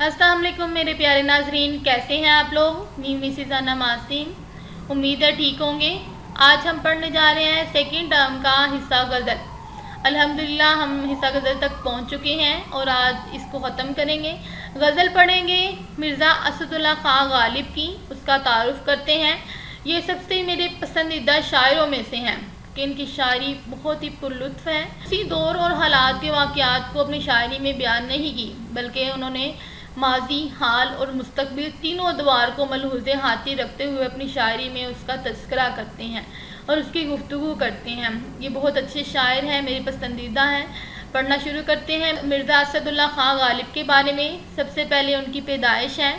अस्सलाम वालेकुम मेरे प्यारे नाजरीन, कैसे हैं आप लोग। मी मिसिज़ अना मासीन, उम्मीद है ठीक होंगे। आज हम पढ़ने जा रहे हैं सेकंड टर्म का हिस्सा गज़ल। अल्हम्दुलिल्लाह हम हिस्सा गज़ल तक पहुंच चुके हैं और आज इसको ख़त्म करेंगे। गज़ल पढ़ेंगे मिर्ज़ा असदुल्ला ख़ां गालिब की, उसका तारुफ़ करते हैं। ये सबसे मेरे पसंदीदा शायरों में से हैं कि इनकी शायरी बहुत ही पुरलुत्फ़ है। इसी दौर और हालात के वाक़यात को अपनी शायरी में बयान नहीं की, बल्कि उन्होंने माजी, हाल और मुस्तकबिल तीनों अदवार को मलहूज़े हाथी रखते हुए अपनी शायरी में उसका तज़किरा करते हैं और उसकी गुफ्तगू करते हैं। ये बहुत अच्छे शायर हैं, मेरे पसंदीदा हैं। पढ़ना शुरू करते हैं मिर्ज़ा असदुल्ला ख़ां गालिब के बारे में। सबसे पहले उनकी पैदाइश है।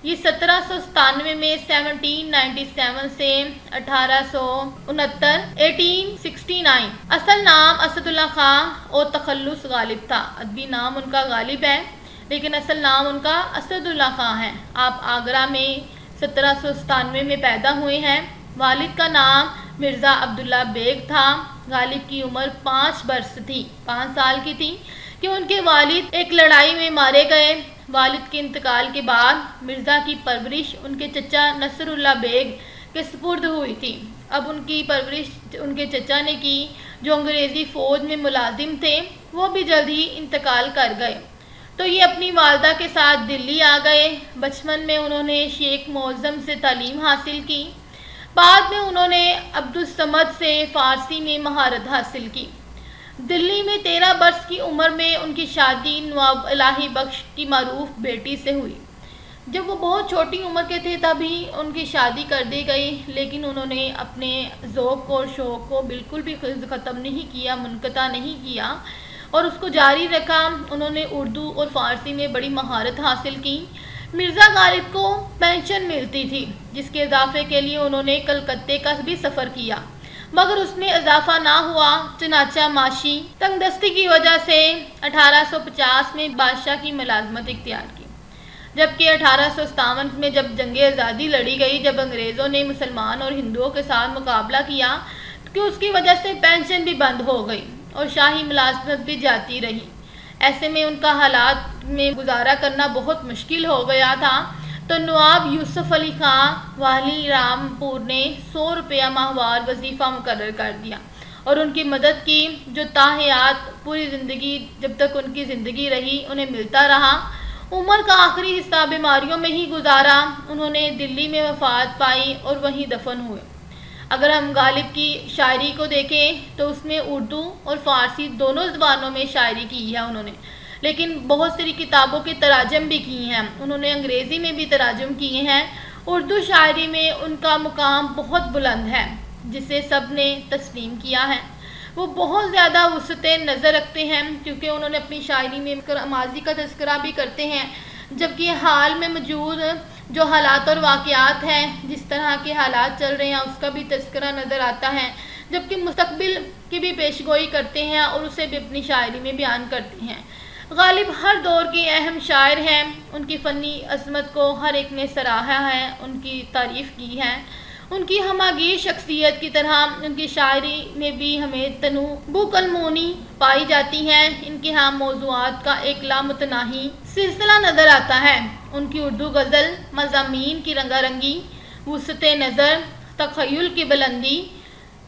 ये 1797 में 1797 से 1869 1869। असल नाम असदुल्ला ख़ां और तखल्लुस गालिब था। अदबी नाम उनका गालिब है लेकिन असल नाम उनका असदुल्ला ख़ां है। आप आगरा में 1797 में पैदा हुए हैं। वालिद का नाम मिर्ज़ा अब्दुल्ला बेग था। गालिब की उम्र 5 बरस थी, 5 साल की थी कि उनके वालिद एक लड़ाई में मारे गए। वालिद के इंतकाल के बाद मिर्ज़ा की परवरिश उनके चचा नसरुल्ला बेग के सुपुर्द हुई थी। अब उनकी परवरिश उनके चचा ने की, जो अंग्रेज़ी फ़ौज में मुलाजिम थे। वो भी जल्द ही इंतकाल कर गए तो ये अपनी वालदा के साथ दिल्ली आ गए। बचपन में उन्होंने शेख मौज़म से तालीम हासिल की। बाद में उन्होंने अब्दुल समद से फ़ारसी में महारत हासिल की। दिल्ली में 13 बरस की उम्र में उनकी शादी नवाब इलाही बख्श की मारूफ बेटी से हुई। जब वो बहुत छोटी उम्र के थे तभी उनकी शादी कर दी गई, लेकिन उन्होंने अपने ज़ौक़ और शौक़ को बिल्कुल भी ख़त्म नहीं किया, मुनक़ता नहीं किया और उसको जारी रखा। उन्होंने उर्दू और फ़ारसी में बड़ी महारत हासिल की। मिर्ज़ा गालिब को पेंशन मिलती थी, जिसके इजाफे के लिए उन्होंने कलकत्ते का भी सफ़र किया, मगर उसमें इजाफा ना हुआ। चनाचा माशी तंगदस्ती की वजह से 1850 में बादशाह की मुलाजमत इख्तियार की, जबकि 1857 में जब जंग आज़ादी लड़ी गई, जब अंग्रेज़ों ने मुसलमान और हिंदुओं के साथ मुकाबला किया, कि उसकी वजह से पेंशन भी बंद हो गई और शाही मुलाजमत भी जाती रही। ऐसे में उनका हालात में गुजारा करना बहुत मुश्किल हो गया था। तो नवाब यूसुफ अली ख़ां वाली रामपुर ने 100 रुपया माहवार वजीफ़ा मुकर्रर कर दिया और उनकी मदद की, जो ताहयात पूरी ज़िंदगी, जब तक उनकी ज़िंदगी रही, उन्हें मिलता रहा। उम्र का आखिरी हिस्सा बीमारियों में ही गुजारा। उन्होंने दिल्ली में वफ़ात पाई और वहीं दफन हुए। अगर हम गालिब की शायरी को देखें तो उसमें उर्दू और फ़ारसी दोनों ज़बानों में शायरी की है उन्होंने, लेकिन बहुत सारी किताबों के तराजम भी किए हैं। उन्होंने अंग्रेज़ी में भी तराजम किए हैं। उर्दू शायरी में उनका मुकाम बहुत बुलंद है, जिसे सब ने तस्लीम किया है। वो बहुत ज़्यादा वुसअत नज़र रखते हैं, क्योंकि उन्होंने अपनी शायरी में माजी का तज़किरा भी करते हैं, जबकि हाल में मौजूद जो हालात और वाक़यात हैं, जिस तरह के हालात चल रहे हैं, उसका भी तज़किरा नज़र आता है, जबकि मुस्तक़बिल की भी पेशगोई करते हैं और उसे भी अपनी शायरी में बयान करते हैं। गालिब हर दौर के अहम शायर हैं। उनकी फ़नी अज़मत को हर एक ने सराहा है, उनकी तारीफ़ की है। उनकी हमागीर शख्सियत की तरह उनकी शायरी में भी हमें तनूबु कलमूनी पाई जाती है। इनके यहाँ मौज़ूआत का एक लामुतनाही सिलसिला नज़र आता है। उनकी उर्दू गज़ल मज़ामीन की रंगारंगी, वुसअत नज़र, तख़य्युल की बुलंदी,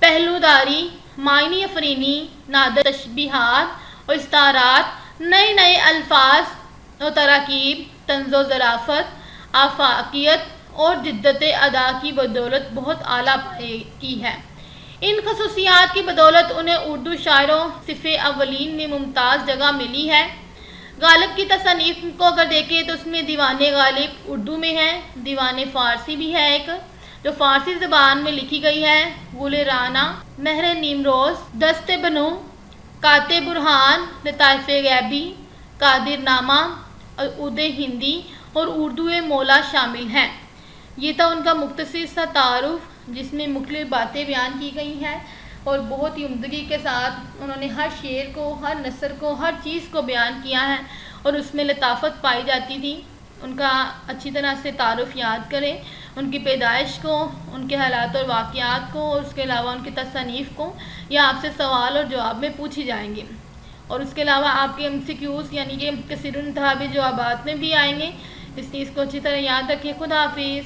पहलूदारी, मायनी अफरीनी, नादर तशबीहात और इस्तारात, नए नए अल्फाज और तराकीब, तंज़ो ज़राफ़त, आफाकियत और जिद्दत अदा की बदौलत बहुत आला की है। इन खसूसियात की बदौलत उन्हें उर्दू शायरों सिफ़े अव्वलीन में मुमताज़ जगह मिली है। गालिब की तसनीफ़ को अगर देखें तो उसमें दीवाने गालिब उर्दू में है, दीवाने फ़ारसी भी है एक, जो फ़ारसी ज़बान में लिखी गई है। गुल राना, महर नीमरोज़, दस्ते बनू, काते बुरहान, लताइफ़ गैबी, कादिर नामा, उदे हिंदी और उर्दू मौला शामिल हैं। ये था उनका मुख्तसर सा तारुफ़, जिसमें मुख्तलिफ़ बातें बयान की गई हैं और बहुत ही उम्दगी के साथ उन्होंने हर शेर को, हर नसर को, हर चीज़ को बयान किया है और उसमें लताफ़त पाई जाती थी। उनका अच्छी तरह से तारुफ़ याद करें, उनकी पैदाइश को, उनके हालात और वाक़यात को और उसके अलावा उनकी तसनीफ़ को। यह आपसे सवाल और जवाब में पूछी जाएंगी। اور اس کے علاوہ آپ کے MCQs یعنی کہ کثیر الانتہا بھی جوابات میں بھی آئیں گے، اس لیے اس کو اچھی طرح یاد رکھیے۔ خدا حافظ۔